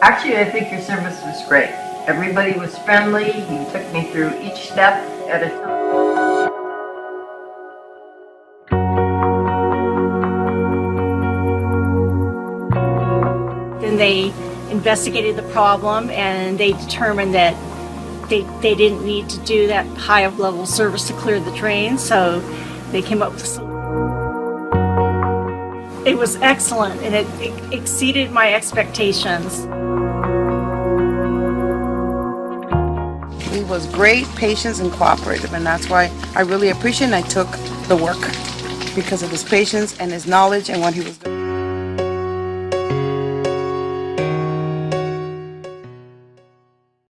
Actually, I think your service was great. Everybody was friendly. You took me through each step at a time. Then they investigated the problem and they determined that they didn't need to do that high level service to clear the drain, so they came up with a solution. It was excellent and it exceeded my expectations. He was great, patient, and cooperative, and that's why I really appreciate and I took the work because of his patience and his knowledge and what he was doing.